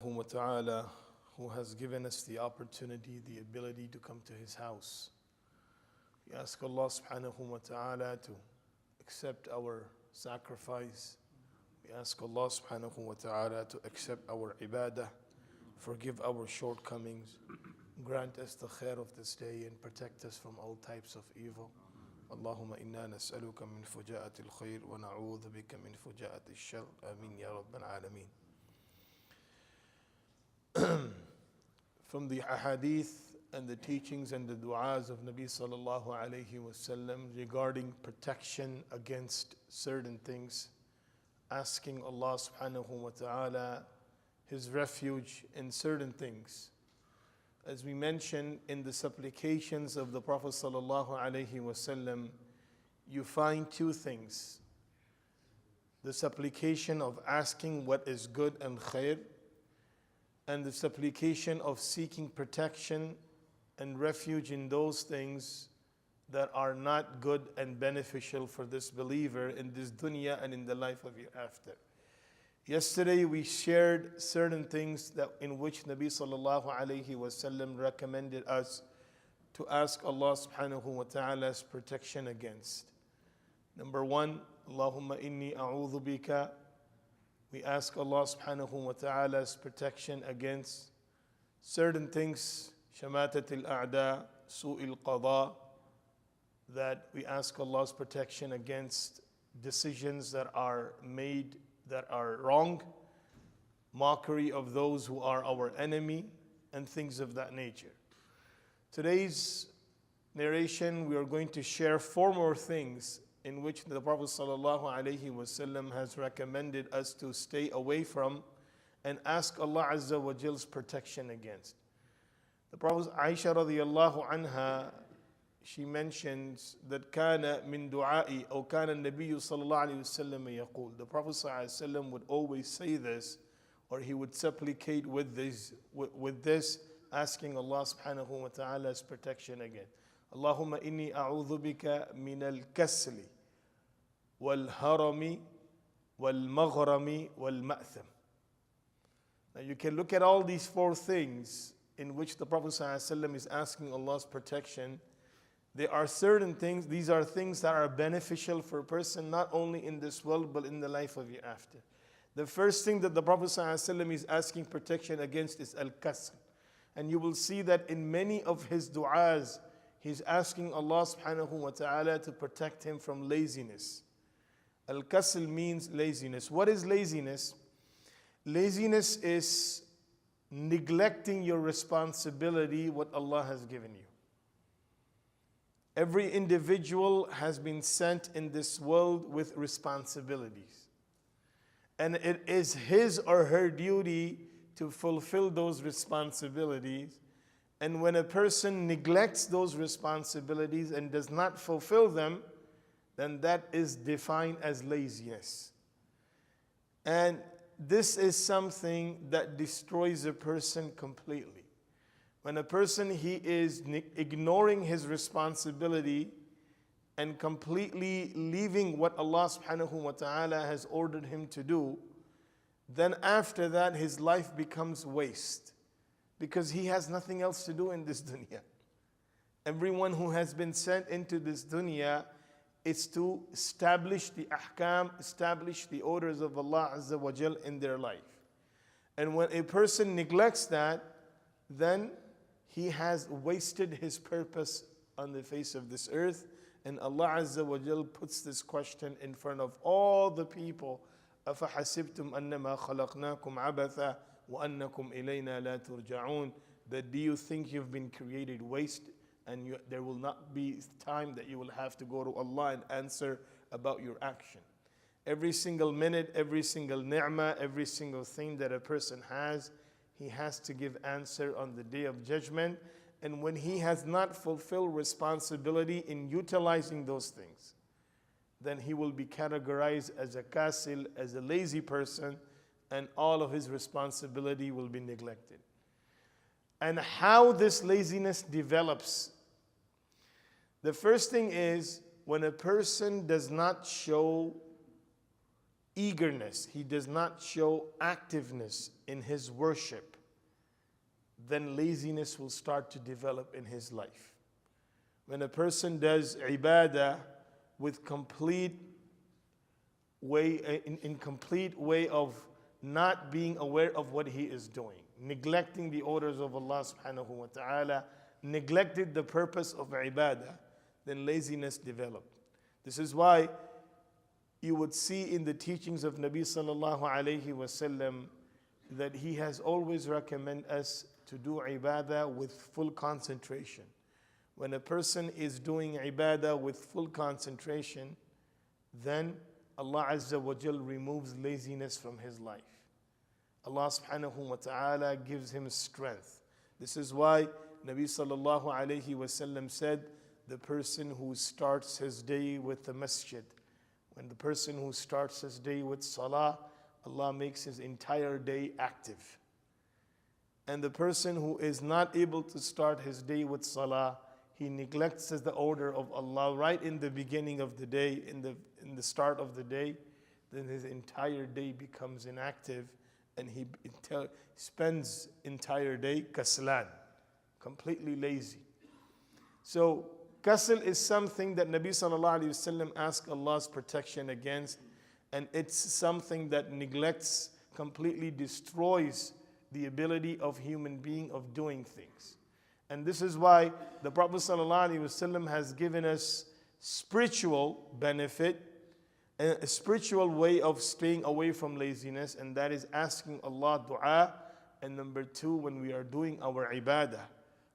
wa ta'ala, who has given us the opportunity, the ability to come to His house. We ask Allah subhanahu wa ta'ala to accept our sacrifice. We ask Allah subhanahu wa ta'ala to accept our ibadah, forgive our shortcomings, grant us the khair of this day and protect us from all types of evil. Allahumma inna nas'aluka min fuja'ati al-khair wa na'udhu bika min fuja'ati al-shar. Ameen ya Rabbal Alameen. From the ahadith and the teachings and the du'as of Nabi sallallahu alayhi wasallam regarding protection against certain things, asking Allah subhanahu wa ta'ala His refuge in certain things. As we mentioned in the supplications of the Prophet sallallahu alaihi wasallam, you find two things: the supplication of asking what is good and khair, and the supplication of seeking protection and refuge in those things that are not good and beneficial for this believer in this dunya and in the life of hereafter. Yesterday we shared certain things that in which Nabi sallallahu alayhi wasallam recommended us to ask Allah subhanahu wa ta'ala's protection against. Number one, Allahumma inni a'udhu bika. We ask Allah subhanahu wa ta'ala's protection against certain things, shamatat al-a'da, su'il qada, that we ask Allah's protection against decisions that are made that are wrong, mockery of those who are our enemy, and things of that nature. Today's narration, we are going to share four more things in which the Prophet ﷺ has recommended us to stay away from and ask Allah Azza wa Jal's protection against. The Prophet Aisha radiallahu anha, she mentions that kana min du'a'i or kana Nabiyyu sallallahu alayhi wasallam yaqul. The Prophet sallallahu alayhi wasallam would always say this, or he would supplicate with this, asking Allah subhanahu wa ta'ala's protection again. Allahumma inni a'udhu bika min al-kasli wal-harami wal-maghrami wal-ma'tham. Now you can look at all these four things in which the Prophet sallallahu alayhi wasallam is asking Allah's protection. There are certain things, these are things that are beneficial for a person not only in this world but in the life of hereafter. The first thing that the Prophet ﷺ is asking protection against is al-kasl. And you will see that in many of his du'as, he's asking Allah subhanahu wa ta'ala to protect him from laziness. Al-kasl means laziness. What is laziness? Laziness is neglecting your responsibility, what Allah has given you. Every individual has been sent in this world with responsibilities. And it is his or her duty to fulfill those responsibilities. And when a person neglects those responsibilities and does not fulfill them, then that is defined as laziness. And this is something that destroys a person completely. When a person, he is ignoring his responsibility and completely leaving what Allah subhanahu wa ta'ala has ordered him to do, then after that his life becomes waste because he has nothing else to do in this dunya. Everyone who has been sent into this dunya is to establish the ahkam, establish the orders of Allah Azza wa Jal in their life. And when a person neglects that, then he has wasted his purpose on the face of this earth. And Allah Azza wa Jal puts this question in front of all the people. أَفَحَسِبْتُمْ أَنَّمَا خَلَقْنَاكُمْ عَبَثًا وَأَنَّكُمْ إِلَيْنَا لَا تُرْجَعُونَ. That do you think you've been created waste and there will not be time that you will have to go to Allah and answer about your action. Every single minute, every single ni'mah, every single thing that a person has, he has to give answer on the day of judgment. And when he has not fulfilled responsibility in utilizing those things, then he will be categorized as a kasil, as a lazy person, and all of his responsibility will be neglected. And how this laziness develops, the first thing is when a person does not show eagerness, he does not show activeness in his worship, then laziness will start to develop in his life. When a person does ibadah with complete way, in complete way of not being aware of what he is doing, neglecting the orders of Allah subhanahu wa ta'ala, neglected the purpose of ibadah, then laziness developed. This is why you would see in the teachings of Nabi sallallahu alayhi wasallam that he has always recommended us to do ibadah with full concentration. When a person is doing ibadah with full concentration, then Allah Azza wa Jal removes laziness from his life. Allah subhanahu wa ta'ala gives him strength. This is why Nabi sallallahu alayhi wasallam said, the person who starts his day with the masjid, when the person who starts his day with salah, Allah makes his entire day active. And the person who is not able to start his day with salah, he neglects the order of Allah right in the beginning of the day, in the start of the day, then his entire day becomes inactive and he spends entire day kaslan, completely lazy. So kasl is something that Nabi sallallahu alayhi wasallam asked Allah's protection against, and it's something that neglects, completely destroys the ability of human being of doing things. And this is why the Prophet ﷺ has given us spiritual benefit, a spiritual way of staying away from laziness, and that is asking Allah dua. And number two, when we are doing our ibadah,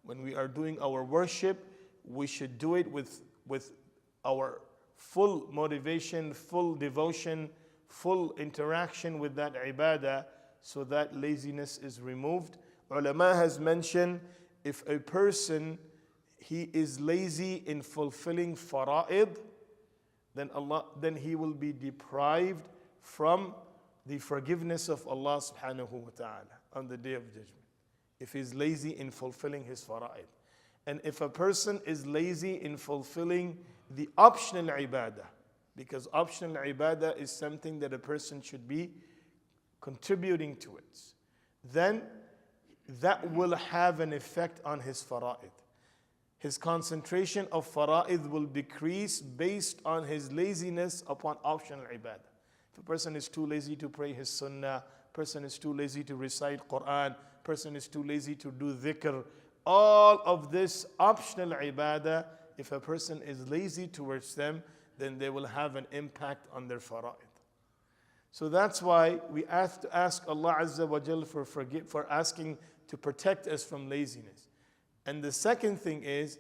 when we are doing our worship, we should do it with our full motivation, full devotion, full interaction with that ibadah, so that laziness is removed. Ulama has mentioned, if a person, he is lazy in fulfilling fara'id, then he will be deprived from the forgiveness of Allah subhanahu wa ta'ala on the day of judgment. If he's lazy in fulfilling his fara'id. And if a person is lazy in fulfilling the optional ibadah, because optional ibadah is something that a person should be contributing to it, then that will have an effect on his fara'id. His concentration of fara'id will decrease based on his laziness upon optional ibadah. If a person is too lazy to pray his sunnah, person is too lazy to recite Quran, person is too lazy to do dhikr, all of this optional ibadah, if a person is lazy towards them, then they will have an impact on their fara'id. So that's why we have to ask Allah Azza wa Jal for asking to protect us from laziness. And the second thing is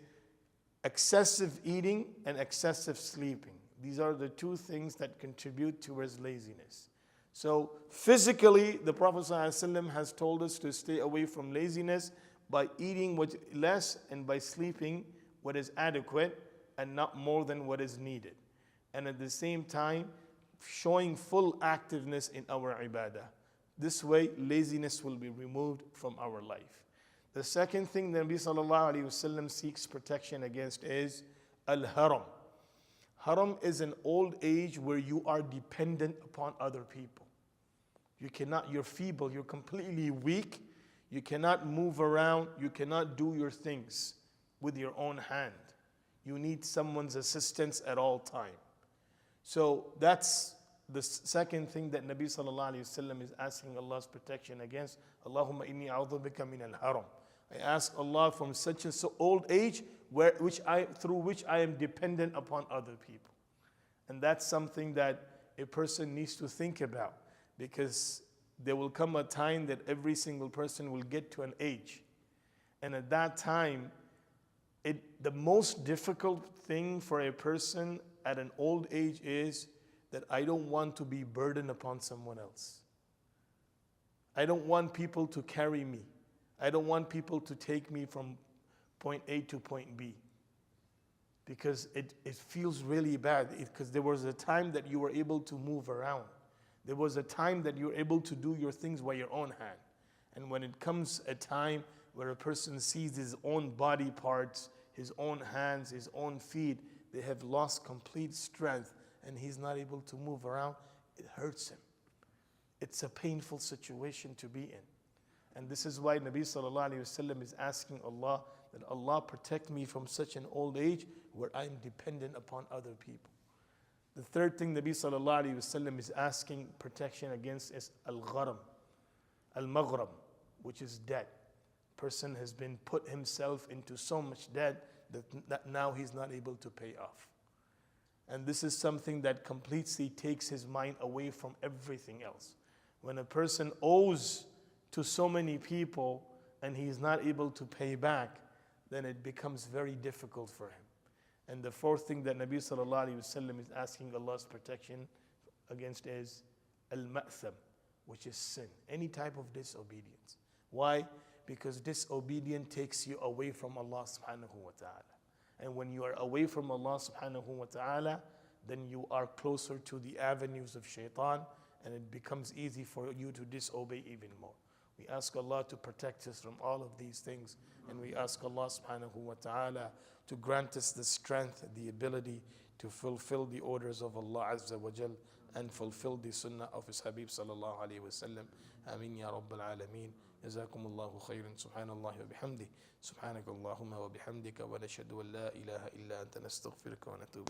excessive eating and excessive sleeping. These are the two things that contribute towards laziness. So physically, the Prophet ﷺ has told us to stay away from laziness by eating what less and by sleeping what is adequate and not more than what is needed. And at the same time, showing full activeness in our ibadah. This way, laziness will be removed from our life. The second thing that Nabi sallallahu alayhi wasallam seeks protection against is al-haram. Haram is an old age where you are dependent upon other people. You're feeble, you're completely weak, you cannot move around, you cannot do your things with your own hand. You need someone's assistance at all time. So that's the second thing that Nabi sallallahu alayhi wasallam is asking Allah's protection against. Allahumma inni a'udhu bika min al-haram. I ask Allah from such an old age through which I am dependent upon other people. And that's something that a person needs to think about, because there will come a time that every single person will get to an age. And at that time, the most difficult thing for a person at an old age is that I don't want to be burdened upon someone else. I don't want people to carry me. I don't want people to take me from point A to point B, because it feels really bad, because there was a time that you were able to move around. There was a time that you were able to do your things by your own hand. And when it comes a time where a person sees his own body parts, his own hands, his own feet, they have lost complete strength and he's not able to move around, it hurts him. It's a painful situation to be in. And this is why Nabi sallallahu alayhi wasallam is asking Allah that Allah protect me from such an old age where I'm dependent upon other people. The third thing Nabi sallallahu alayhi wasallam is asking protection against is al-gharam, al-maghram, which is debt. Person has been put himself into so much debt that now he's not able to pay off. And this is something that completely takes his mind away from everything else. When a person owes to so many people and he's not able to pay back, then it becomes very difficult for him. And the fourth thing that Nabi sallallahu alayhi wasallam is asking Allah's protection against is al-ma'tham, which is sin, any type of disobedience. Why? Because disobedience takes you away from Allah subhanahu wa ta'ala. And when you are away from Allah subhanahu wa ta'ala, then you are closer to the avenues of shaitan, and it becomes easy for you to disobey even more. We ask Allah to protect us from all of these things, and we ask Allah subhanahu wa ta'ala to grant us the strength, the ability to fulfill the orders of Allah Azza wa Jal and fulfill the sunnah of His Habib sallallahu alayhi wa sallam. Ameen ya Rabbal Alameen. جزاكم الله خيرا سبحان الله وبحمده سبحانك اللهم وبحمدك ونشهد أن لا إله إلا أنت نستغفرك ونتوب إليك.